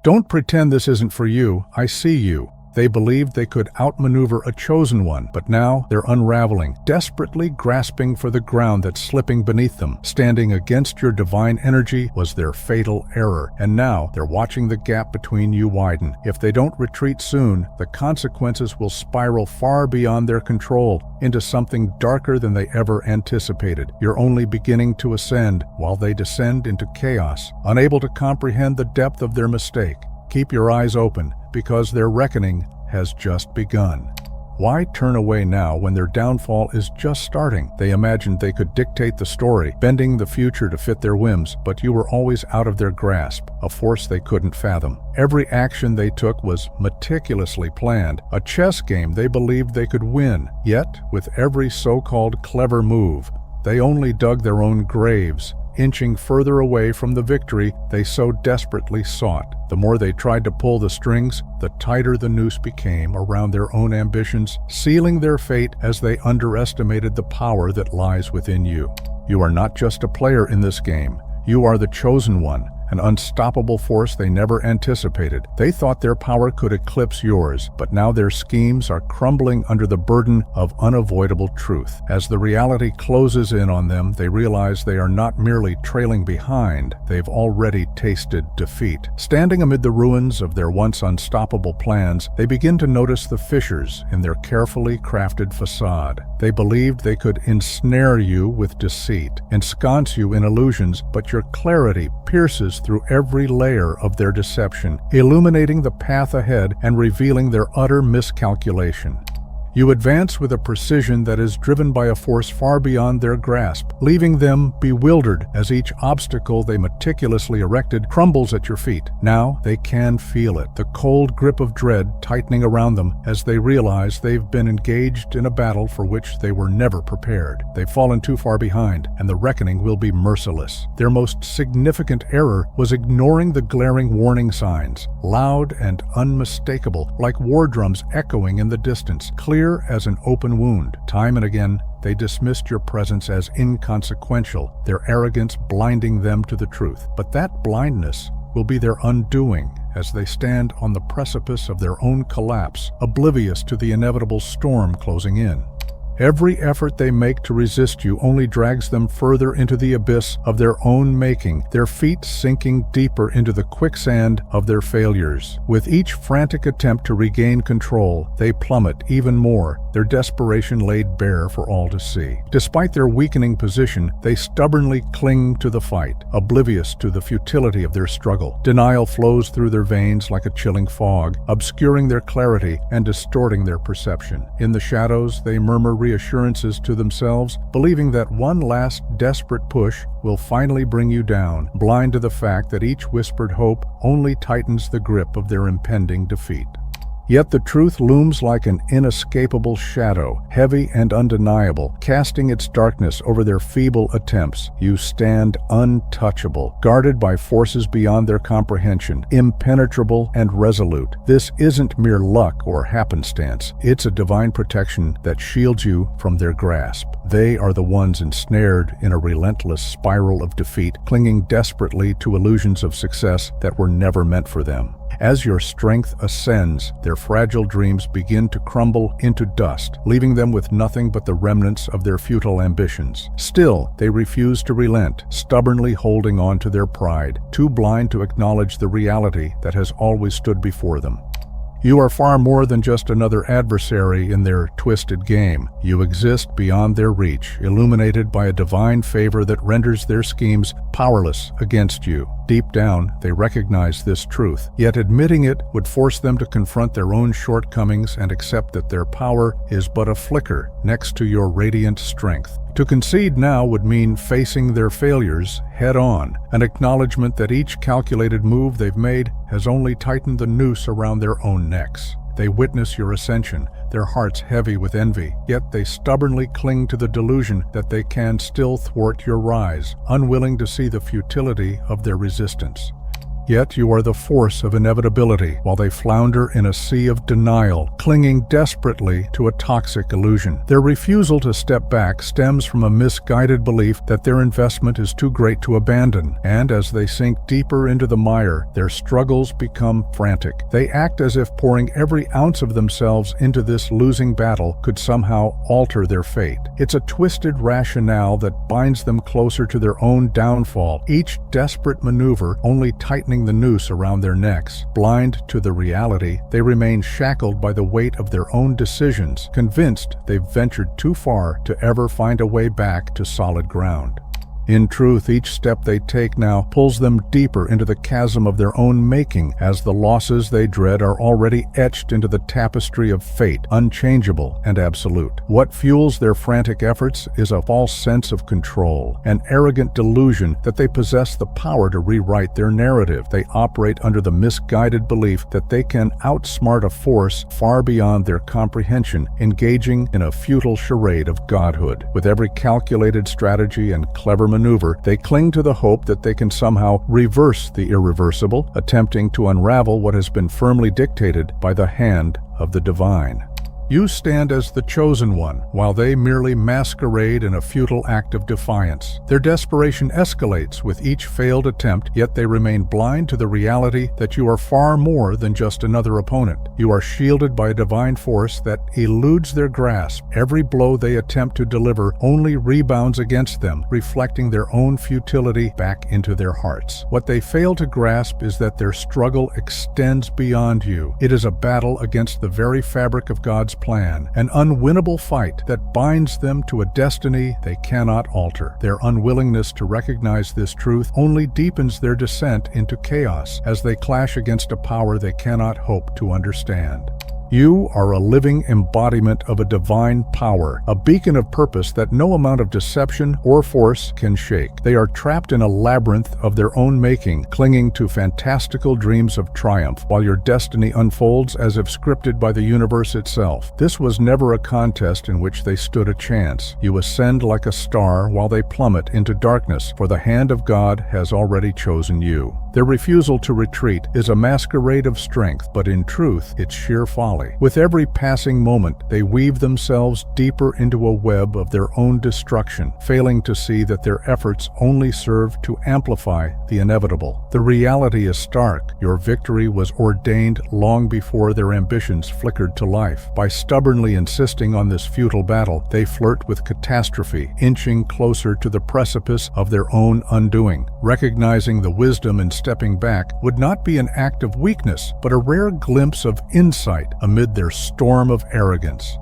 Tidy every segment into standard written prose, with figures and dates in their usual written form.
Don't pretend this isn't for you. I see you. They believed they could outmaneuver a chosen one, but now they're unraveling, desperately grasping for the ground that's slipping beneath them. Standing against your divine energy was their fatal error, and now they're watching the gap between you widen. If they don't retreat soon, the consequences will spiral far beyond their control, into something darker than they ever anticipated. You're only beginning to ascend, while they descend into chaos, unable to comprehend the depth of their mistake. Keep your eyes open, because their reckoning has just begun. Why turn away now when their downfall is just starting? They imagined they could dictate the story, bending the future to fit their whims, but you were always out of their grasp, a force they couldn't fathom. Every action they took was meticulously planned, a chess game they believed they could win. Yet, with every so-called clever move, they only dug their own graves, inching further away from the victory they so desperately sought. The more they tried to pull the strings, the tighter the noose became around their own ambitions, sealing their fate as they underestimated the power that lies within you. You are not just a player in this game. You are the chosen one, an unstoppable force they never anticipated. They thought their power could eclipse yours, but now their schemes are crumbling under the burden of unavoidable truth. As the reality closes in on them, they realize they are not merely trailing behind, they've already tasted defeat. Standing amid the ruins of their once unstoppable plans, they begin to notice the fissures in their carefully crafted facade. They believed they could ensnare you with deceit, ensconce you in illusions, but your clarity pierces through every layer of their deception, illuminating the path ahead and revealing their utter miscalculation. You advance with a precision that is driven by a force far beyond their grasp, leaving them bewildered as each obstacle they meticulously erected crumbles at your feet. Now they can feel it, the cold grip of dread tightening around them as they realize they've been engaged in a battle for which they were never prepared. They've fallen too far behind, and the reckoning will be merciless. Their most significant error was ignoring the glaring warning signs, loud and unmistakable, like war drums echoing in the distance, clear as an open wound. Time and again, they dismissed your presence as inconsequential, their arrogance blinding them to the truth. But that blindness will be their undoing as they stand on the precipice of their own collapse, oblivious to the inevitable storm closing in. Every effort they make to resist you only drags them further into the abyss of their own making, their feet sinking deeper into the quicksand of their failures. With each frantic attempt to regain control, they plummet even more, their desperation laid bare for all to see. Despite their weakening position, they stubbornly cling to the fight, oblivious to the futility of their struggle. Denial flows through their veins like a chilling fog, obscuring their clarity and distorting their perception. In the shadows, they murmur reassurances to themselves, believing that one last desperate push will finally bring you down, blind to the fact that each whispered hope only tightens the grip of their impending defeat. Yet the truth looms like an inescapable shadow, heavy and undeniable, casting its darkness over their feeble attempts. You stand untouchable, guarded by forces beyond their comprehension, impenetrable and resolute. This isn't mere luck or happenstance. It's a divine protection that shields you from their grasp. They are the ones ensnared in a relentless spiral of defeat, clinging desperately to illusions of success that were never meant for them. As your strength ascends, their fragile dreams begin to crumble into dust, leaving them with nothing but the remnants of their futile ambitions. Still, they refuse to relent, stubbornly holding on to their pride, too blind to acknowledge the reality that has always stood before them. You are far more than just another adversary in their twisted game. You exist beyond their reach, illuminated by a divine favor that renders their schemes powerless against you. Deep down, they recognize this truth, yet admitting it would force them to confront their own shortcomings and accept that their power is but a flicker next to your radiant strength. To concede now would mean facing their failures head-on, an acknowledgement that each calculated move they've made has only tightened the noose around their own necks. They witness your ascension, their hearts heavy with envy, yet they stubbornly cling to the delusion that they can still thwart your rise, unwilling to see the futility of their resistance. Yet you are the force of inevitability, while they flounder in a sea of denial, clinging desperately to a toxic illusion. Their refusal to step back stems from a misguided belief that their investment is too great to abandon, and as they sink deeper into the mire, their struggles become frantic. They act as if pouring every ounce of themselves into this losing battle could somehow alter their fate. It's a twisted rationale that binds them closer to their own downfall, each desperate maneuver only tightening the noose around their necks. Blind to the reality, they remain shackled by the weight of their own decisions, convinced they've ventured too far to ever find a way back to solid ground. In truth, each step they take now pulls them deeper into the chasm of their own making, as the losses they dread are already etched into the tapestry of fate, unchangeable and absolute. What fuels their frantic efforts is a false sense of control, an arrogant delusion that they possess the power to rewrite their narrative. They operate under the misguided belief that they can outsmart a force far beyond their comprehension, engaging in a futile charade of godhood. With every calculated strategy and clever maneuver, they cling to the hope that they can somehow reverse the irreversible, attempting to unravel what has been firmly dictated by the hand of the divine. You stand as the chosen one, while they merely masquerade in a futile act of defiance. Their desperation escalates with each failed attempt, yet they remain blind to the reality that you are far more than just another opponent. You are shielded by a divine force that eludes their grasp. Every blow they attempt to deliver only rebounds against them, reflecting their own futility back into their hearts. What they fail to grasp is that their struggle extends beyond you. It is a battle against the very fabric of God's plan, an unwinnable fight that binds them to a destiny they cannot alter. Their unwillingness to recognize this truth only deepens their descent into chaos as they clash against a power they cannot hope to understand. You are a living embodiment of a divine power, a beacon of purpose that no amount of deception or force can shake. They are trapped in a labyrinth of their own making, clinging to fantastical dreams of triumph, while your destiny unfolds as if scripted by the universe itself. This was never a contest in which they stood a chance. You ascend like a star while they plummet into darkness, for the hand of God has already chosen you. Their refusal to retreat is a masquerade of strength, but in truth, it's sheer folly. With every passing moment, they weave themselves deeper into a web of their own destruction, failing to see that their efforts only serve to amplify the inevitable. The reality is stark. Your victory was ordained long before their ambitions flickered to life. By stubbornly insisting on this futile battle, they flirt with catastrophe, inching closer to the precipice of their own undoing. Recognizing the wisdom in stepping back would not be an act of weakness, but a rare glimpse of insight amid their storm of arrogance.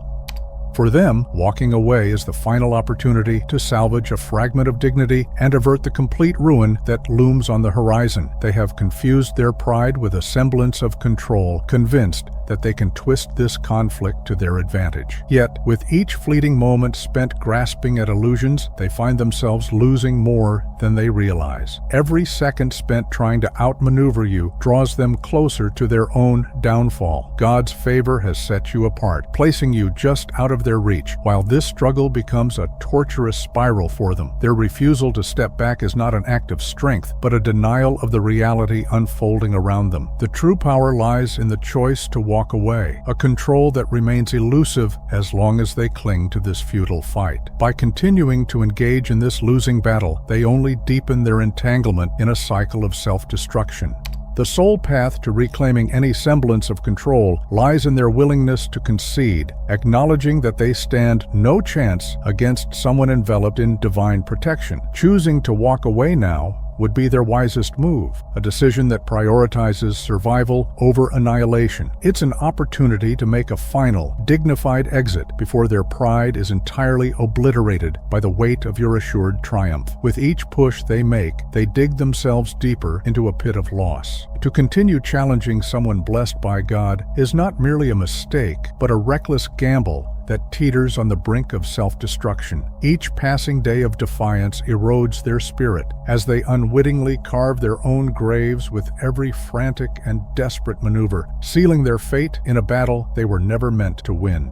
For them, walking away is the final opportunity to salvage a fragment of dignity and avert the complete ruin that looms on the horizon. They have confused their pride with a semblance of control, convinced that they can twist this conflict to their advantage. Yet, with each fleeting moment spent grasping at illusions, they find themselves losing more than they realize. Every second spent trying to outmaneuver you draws them closer to their own downfall. God's favor has set you apart, placing you just out of their reach, while this struggle becomes a torturous spiral for them. Their refusal to step back is not an act of strength, but a denial of the reality unfolding around them. The true power lies in the choice to walk away, a control that remains elusive as long as they cling to this futile fight. By continuing to engage in this losing battle, they only deepen their entanglement in a cycle of self-destruction. The sole path to reclaiming any semblance of control lies in their willingness to concede, acknowledging that they stand no chance against someone enveloped in divine protection. Choosing to walk away now would be their wisest move, a decision that prioritizes survival over annihilation. It's an opportunity to make a final, dignified exit before their pride is entirely obliterated by the weight of your assured triumph. With each push they make, they dig themselves deeper into a pit of loss. To continue challenging someone blessed by God is not merely a mistake, but a reckless gamble that teeters on the brink of self-destruction. Each passing day of defiance erodes their spirit as they unwittingly carve their own graves with every frantic and desperate maneuver, sealing their fate in a battle they were never meant to win.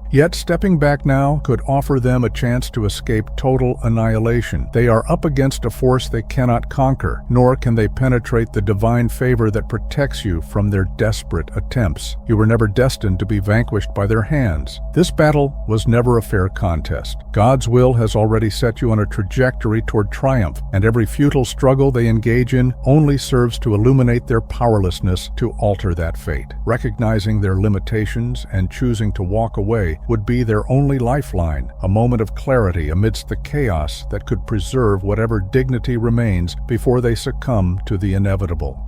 Yet stepping back now could offer them a chance to escape total annihilation. They are up against a force they cannot conquer, nor can they penetrate the divine favor that protects you from their desperate attempts. You were never destined to be vanquished by their hands. This battle was never a fair contest. God's will has already set you on a trajectory toward triumph, and every futile struggle they engage in only serves to illuminate their powerlessness to alter that fate. Recognizing their limitations and choosing to walk away would be their only lifeline, a moment of clarity amidst the chaos that could preserve whatever dignity remains before they succumb to the inevitable.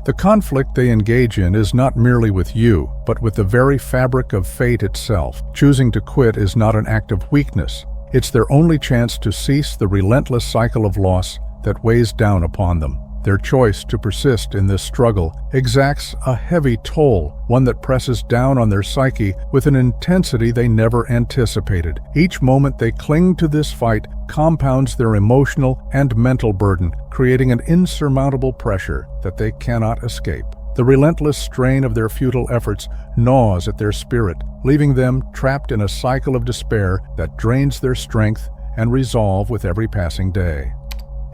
The conflict they engage in is not merely with you, but with the very fabric of fate itself. Choosing to quit is not an act of weakness. It's their only chance to cease the relentless cycle of loss that weighs down upon them. Their choice to persist in this struggle exacts a heavy toll, one that presses down on their psyche with an intensity they never anticipated. Each moment they cling to this fight compounds their emotional and mental burden, creating an insurmountable pressure that they cannot escape. The relentless strain of their futile efforts gnaws at their spirit, leaving them trapped in a cycle of despair that drains their strength and resolve with every passing day.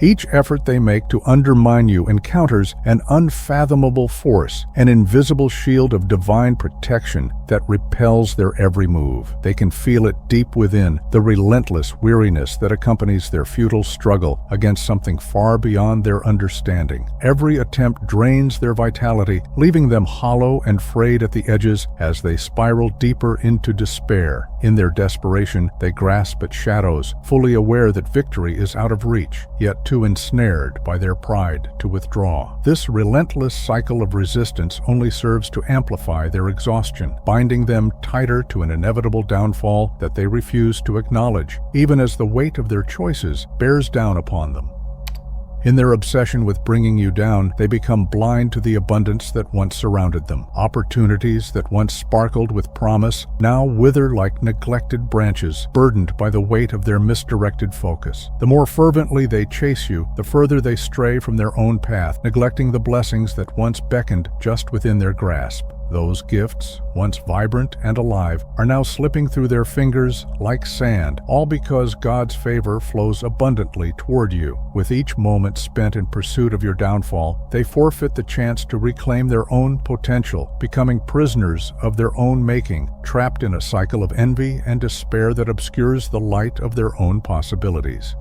Each effort they make to undermine you encounters an unfathomable force, an invisible shield of divine protection that repels their every move. They can feel it deep within, the relentless weariness that accompanies their futile struggle against something far beyond their understanding. Every attempt drains their vitality, leaving them hollow and frayed at the edges as they spiral deeper into despair. In their desperation, they grasp at shadows, fully aware that victory is out of reach, yet too ensnared by their pride to withdraw. This relentless cycle of resistance only serves to amplify their exhaustion, binding them tighter to an inevitable downfall that they refuse to acknowledge, even as the weight of their choices bears down upon them. In their obsession with bringing you down, they become blind to the abundance that once surrounded them. Opportunities that once sparkled with promise now wither like neglected branches, burdened by the weight of their misdirected focus. The more fervently they chase you, the further they stray from their own path, neglecting the blessings that once beckoned just within their grasp. Those gifts, once vibrant and alive, are now slipping through their fingers like sand, all because God's favor flows abundantly toward you. With each moment spent in pursuit of your downfall, they forfeit the chance to reclaim their own potential, becoming prisoners of their own making, trapped in a cycle of envy and despair that obscures the light of their own possibilities.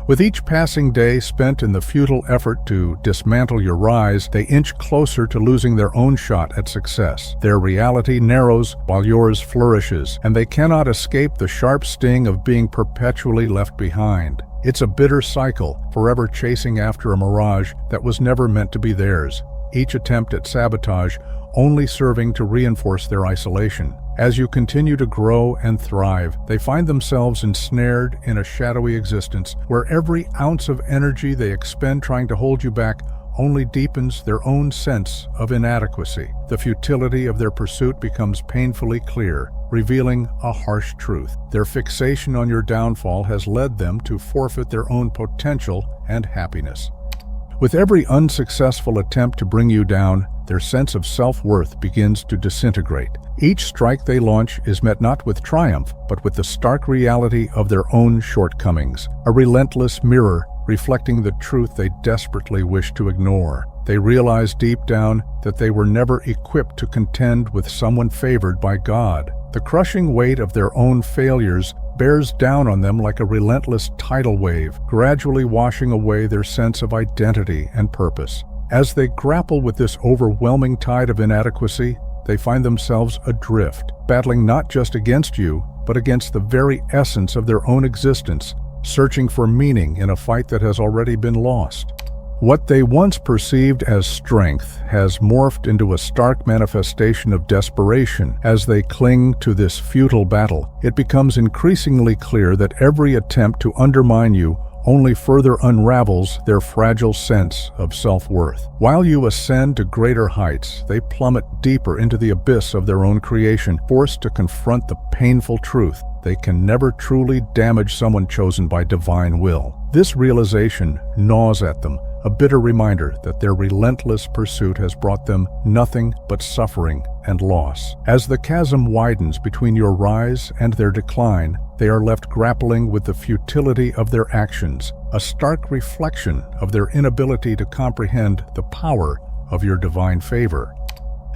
With each passing day spent in the futile effort to dismantle your rise, they inch closer to losing their own shot at success. Their reality narrows while yours flourishes, and they cannot escape the sharp sting of being perpetually left behind. It's a bitter cycle, forever chasing after a mirage that was never meant to be theirs. Each attempt at sabotage only serving to reinforce their isolation. As you continue to grow and thrive, they find themselves ensnared in a shadowy existence where every ounce of energy they expend trying to hold you back only deepens their own sense of inadequacy. The futility of their pursuit becomes painfully clear, revealing a harsh truth. Their fixation on your downfall has led them to forfeit their own potential and happiness. With every unsuccessful attempt to bring you down, their sense of self-worth begins to disintegrate. Each strike they launch is met not with triumph, but with the stark reality of their own shortcomings, a relentless mirror reflecting the truth they desperately wish to ignore. They realize deep down that they were never equipped to contend with someone favored by God. The crushing weight of their own failures bears down on them like a relentless tidal wave, gradually washing away their sense of identity and purpose. As they grapple with this overwhelming tide of inadequacy, they find themselves adrift, battling not just against you, but against the very essence of their own existence, searching for meaning in a fight that has already been lost. What they once perceived as strength has morphed into a stark manifestation of desperation. As they cling to this futile battle, it becomes increasingly clear that every attempt to undermine you only further unravels their fragile sense of self-worth. While you ascend to greater heights, they plummet deeper into the abyss of their own creation, forced to confront the painful truth they can never truly damage someone chosen by divine will. This realization gnaws at them, a bitter reminder that their relentless pursuit has brought them nothing but suffering and loss. As the chasm widens between your rise and their decline, they are left grappling with the futility of their actions, a stark reflection of their inability to comprehend the power of your divine favor.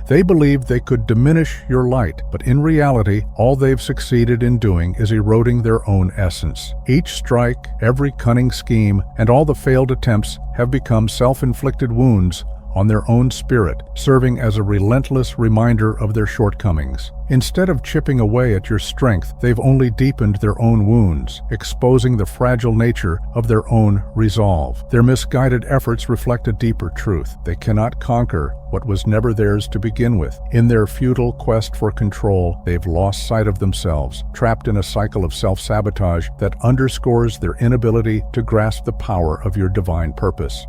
They believed they could diminish your light, but in reality, all they've succeeded in doing is eroding their own essence. Each strike, every cunning scheme, and all the failed attempts have become self-inflicted wounds on their own spirit, serving as a relentless reminder of their shortcomings. Instead of chipping away at your strength, they've only deepened their own wounds, exposing the fragile nature of their own resolve. Their misguided efforts reflect a deeper truth. They cannot conquer what was never theirs to begin with. In their futile quest for control, they've lost sight of themselves, trapped in a cycle of self-sabotage that underscores their inability to grasp the power of your divine purpose.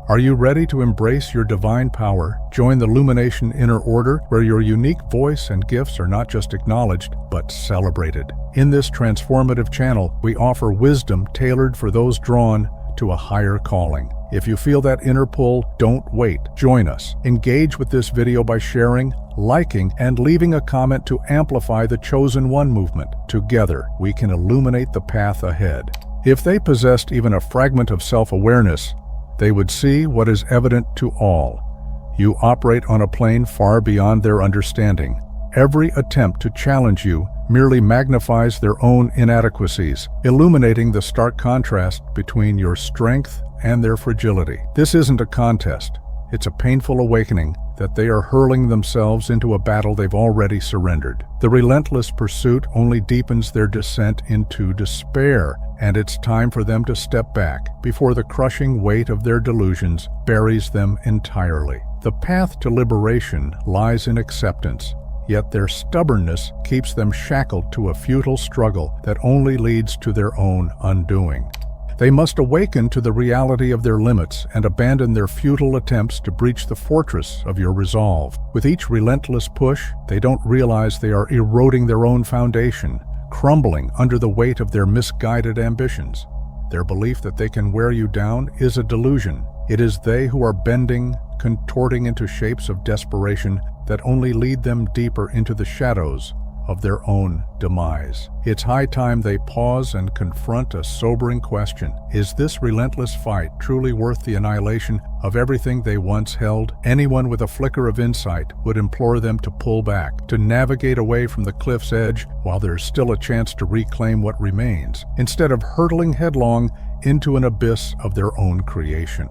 Are you ready to embrace your divine power? Join the Lumination Inner Order, where your unique voice and gifts are not just acknowledged, but celebrated. In this transformative channel, we offer wisdom tailored for those drawn to a higher calling. If you feel that inner pull, don't wait. Join us. Engage with this video by sharing, liking, and leaving a comment to amplify the Chosen One movement. Together, we can illuminate the path ahead. If they possessed even a fragment of self-awareness, they would see what is evident to all. You operate on a plane far beyond their understanding. Every attempt to challenge you merely magnifies their own inadequacies, illuminating the stark contrast between your strength and their fragility. This isn't a contest. It's a painful awakening that they are hurling themselves into a battle they've already surrendered. The relentless pursuit only deepens their descent into despair, and it's time for them to step back before the crushing weight of their delusions buries them entirely. The path to liberation lies in acceptance, yet their stubbornness keeps them shackled to a futile struggle that only leads to their own undoing. They must awaken to the reality of their limits and abandon their futile attempts to breach the fortress of your resolve. With each relentless push, they don't realize they are eroding their own foundation, crumbling under the weight of their misguided ambitions. Their belief that they can wear you down is a delusion. It is they who are bending, contorting into shapes of desperation that only lead them deeper into the shadows of their own demise. It's high time they pause and confront a sobering question. Is this relentless fight truly worth the annihilation of everything they once held? Anyone with a flicker of insight would implore them to pull back, to navigate away from the cliff's edge while there's still a chance to reclaim what remains, instead of hurtling headlong into an abyss of their own creation.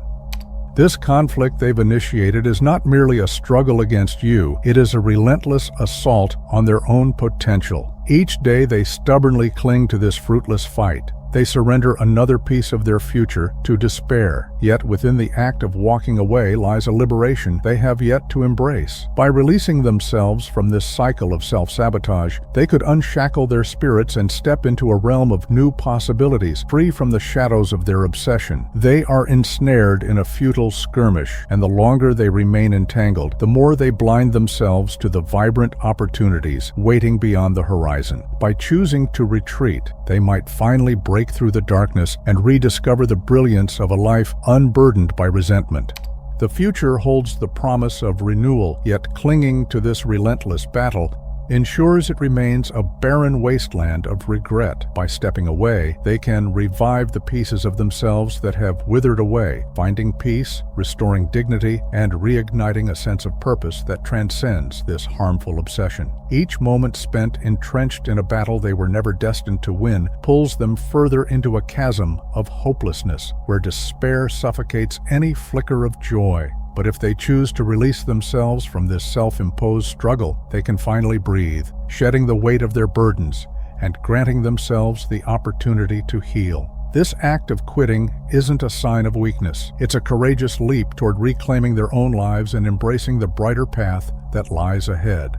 This conflict they've initiated is not merely a struggle against you, it is a relentless assault on their own potential. Each day they stubbornly cling to this fruitless fight. They surrender another piece of their future to despair. Yet within the act of walking away lies a liberation they have yet to embrace. By releasing themselves from this cycle of self-sabotage, they could unshackle their spirits and step into a realm of new possibilities, free from the shadows of their obsession. They are ensnared in a futile skirmish, and the longer they remain entangled, the more they blind themselves to the vibrant opportunities waiting beyond the horizon. By choosing to retreat, they might finally break through the darkness and rediscover the brilliance of a life unburdened by resentment. The future holds the promise of renewal, yet clinging to this relentless battle ensures it remains a barren wasteland of regret. By stepping away, they can revive the pieces of themselves that have withered away, finding peace, restoring dignity, and reigniting a sense of purpose that transcends this harmful obsession. Each moment spent entrenched in a battle they were never destined to win pulls them further into a chasm of hopelessness, where despair suffocates any flicker of joy. But if they choose to release themselves from this self-imposed struggle, they can finally breathe, shedding the weight of their burdens and granting themselves the opportunity to heal. This act of quitting isn't a sign of weakness. It's a courageous leap toward reclaiming their own lives and embracing the brighter path that lies ahead.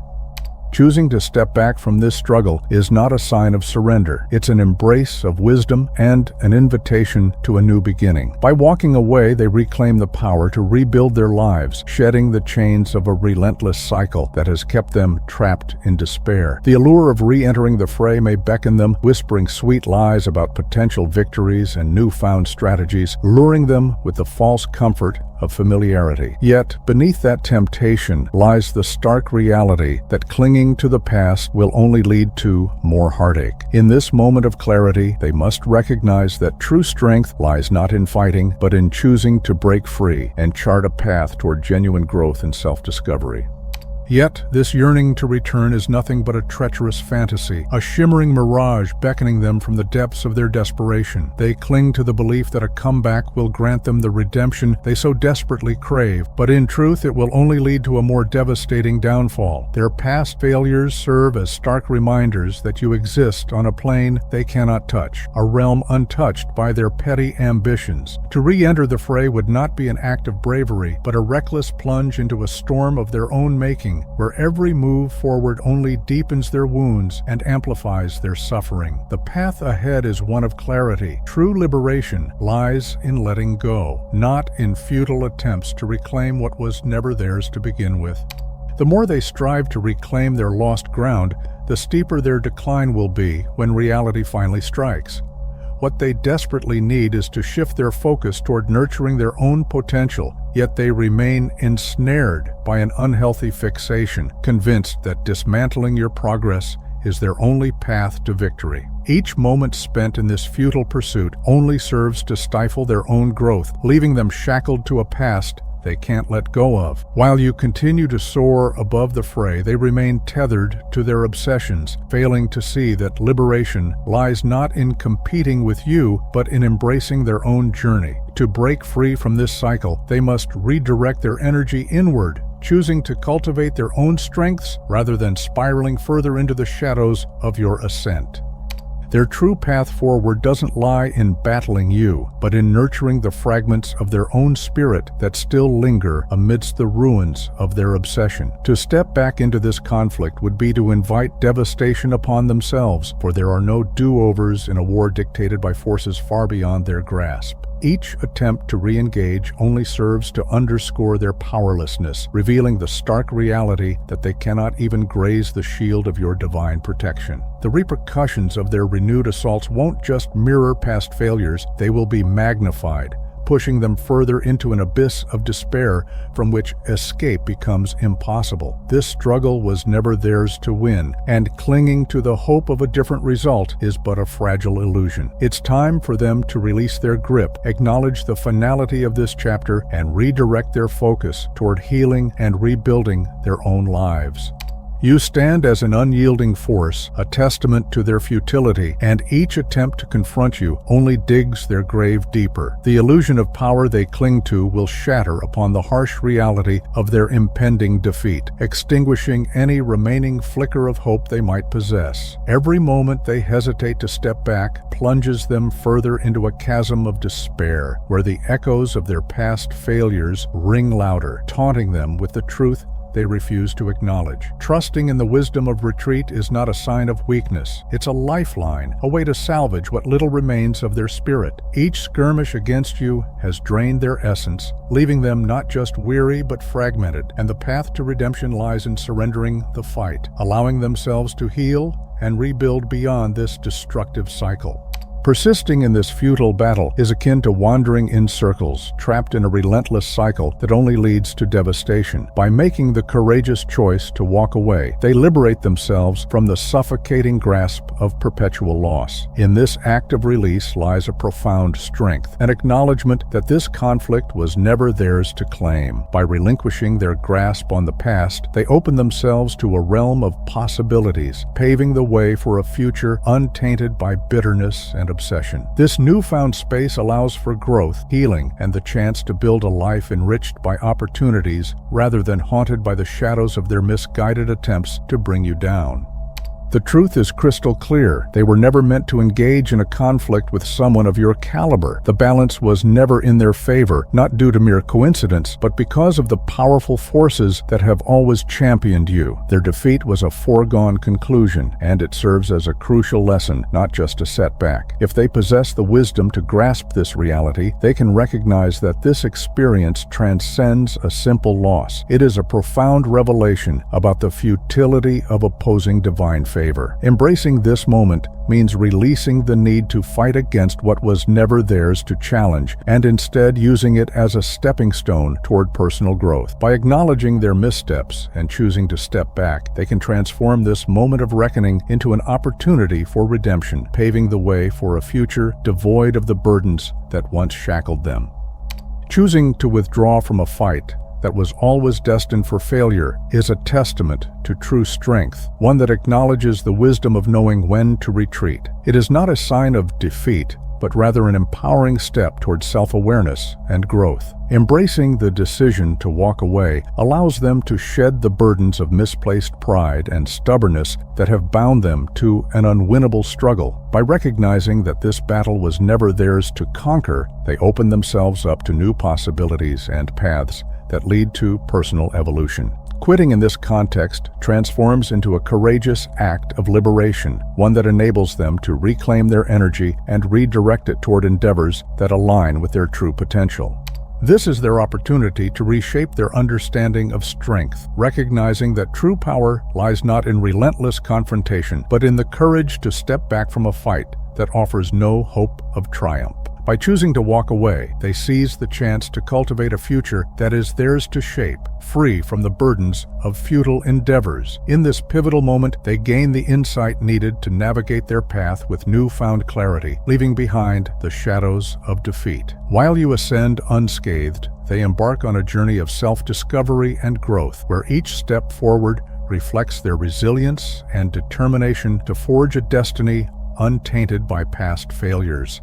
Choosing to step back from this struggle is not a sign of surrender. It's an embrace of wisdom and an invitation to a new beginning. By walking away, they reclaim the power to rebuild their lives, shedding the chains of a relentless cycle that has kept them trapped in despair. The allure of re-entering the fray may beckon them, whispering sweet lies about potential victories and newfound strategies, luring them with the false comfort of familiarity. Yet, beneath that temptation lies the stark reality that clinging to the past will only lead to more heartache. In this moment of clarity, they must recognize that true strength lies not in fighting, but in choosing to break free and chart a path toward genuine growth and self-discovery. Yet, this yearning to return is nothing but a treacherous fantasy, a shimmering mirage beckoning them from the depths of their desperation. They cling to the belief that a comeback will grant them the redemption they so desperately crave, but in truth it will only lead to a more devastating downfall. Their past failures serve as stark reminders that you exist on a plane they cannot touch, a realm untouched by their petty ambitions. To re-enter the fray would not be an act of bravery, but a reckless plunge into a storm of their own making, where every move forward only deepens their wounds and amplifies their suffering. The path ahead is one of clarity. True liberation lies in letting go, not in futile attempts to reclaim what was never theirs to begin with. The more they strive to reclaim their lost ground, the steeper their decline will be when reality finally strikes. What they desperately need is to shift their focus toward nurturing their own potential, yet they remain ensnared by an unhealthy fixation, convinced that dismantling your progress is their only path to victory. Each moment spent in this futile pursuit only serves to stifle their own growth, leaving them shackled to a past they can't let go of. While you continue to soar above the fray, they remain tethered to their obsessions, failing to see that liberation lies not in competing with you, but in embracing their own journey. To break free from this cycle, they must redirect their energy inward, choosing to cultivate their own strengths rather than spiraling further into the shadows of your ascent. Their true path forward doesn't lie in battling you, but in nurturing the fragments of their own spirit that still linger amidst the ruins of their obsession. To step back into this conflict would be to invite devastation upon themselves, for there are no do-overs in a war dictated by forces far beyond their grasp. Each attempt to re-engage only serves to underscore their powerlessness, revealing the stark reality that they cannot even graze the shield of your divine protection. The repercussions of their renewed assaults won't just mirror past failures, they will be magnified, pushing them further into an abyss of despair from which escape becomes impossible. This struggle was never theirs to win, and clinging to the hope of a different result is but a fragile illusion. It's time for them to release their grip, acknowledge the finality of this chapter, and redirect their focus toward healing and rebuilding their own lives. You stand as an unyielding force, a testament to their futility, and each attempt to confront you only digs their grave deeper. The illusion of power they cling to will shatter upon the harsh reality of their impending defeat, extinguishing any remaining flicker of hope they might possess. Every moment they hesitate to step back plunges them further into a chasm of despair, where the echoes of their past failures ring louder, taunting them with the truth they refuse to acknowledge. Trusting in the wisdom of retreat is not a sign of weakness. It's a lifeline, a way to salvage what little remains of their spirit. Each skirmish against you has drained their essence, leaving them not just weary but fragmented, and the path to redemption lies in surrendering the fight, allowing themselves to heal and rebuild beyond this destructive cycle. Persisting in this futile battle is akin to wandering in circles, trapped in a relentless cycle that only leads to devastation. By making the courageous choice to walk away, they liberate themselves from the suffocating grasp of perpetual loss. In this act of release lies a profound strength, an acknowledgement that this conflict was never theirs to claim. By relinquishing their grasp on the past, they open themselves to a realm of possibilities, paving the way for a future untainted by bitterness and obsession. This newfound space allows for growth, healing, and the chance to build a life enriched by opportunities rather than haunted by the shadows of their misguided attempts to bring you down. The truth is crystal clear. They were never meant to engage in a conflict with someone of your caliber. The balance was never in their favor, not due to mere coincidence, but because of the powerful forces that have always championed you. Their defeat was a foregone conclusion, and it serves as a crucial lesson, not just a setback. If they possess the wisdom to grasp this reality, they can recognize that this experience transcends a simple loss. It is a profound revelation about the futility of opposing divine favor. Embracing this moment means releasing the need to fight against what was never theirs to challenge, and instead using it as a stepping stone toward personal growth. By acknowledging their missteps and choosing to step back, they can transform this moment of reckoning into an opportunity for redemption, paving the way for a future devoid of the burdens that once shackled them. Choosing to withdraw from a fight that was always destined for failure is a testament to true strength, one that acknowledges the wisdom of knowing when to retreat. It is not a sign of defeat, but rather an empowering step towards self-awareness and growth. Embracing the decision to walk away allows them to shed the burdens of misplaced pride and stubbornness that have bound them to an unwinnable struggle. By recognizing that this battle was never theirs to conquer, they open themselves up to new possibilities and paths that lead to personal evolution. Quitting in this context transforms into a courageous act of liberation, one that enables them to reclaim their energy and redirect it toward endeavors that align with their true potential. This is their opportunity to reshape their understanding of strength, recognizing that true power lies not in relentless confrontation, but in the courage to step back from a fight that offers no hope of triumph. By choosing to walk away, they seize the chance to cultivate a future that is theirs to shape, free from the burdens of futile endeavors. In this pivotal moment, they gain the insight needed to navigate their path with newfound clarity, leaving behind the shadows of defeat. While you ascend unscathed, they embark on a journey of self-discovery and growth, where each step forward reflects their resilience and determination to forge a destiny untainted by past failures.